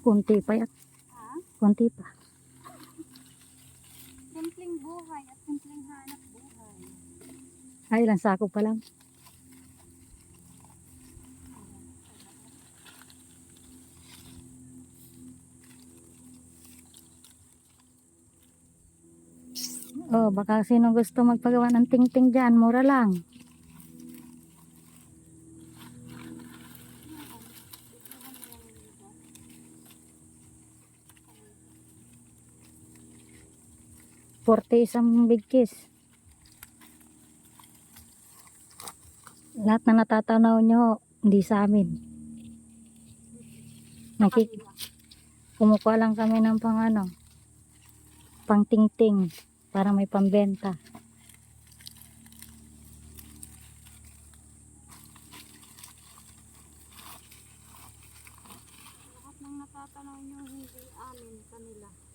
Kunti pa yan. Ha? Kunti pa. Simpleng buhay at simpleng hanap buhay. Ay, ilang sako pa lang. Oh, baka sino gusto magpagawa ng ting-ting dyan, mura lang. Porte isang bigkis. Lahat na natatanaw nyo, hindi sa amin. Kumukuha lang kami ng pang ting-ting, para may pambenta. Lahat ng natatanaw nyo hindi amin, kanila.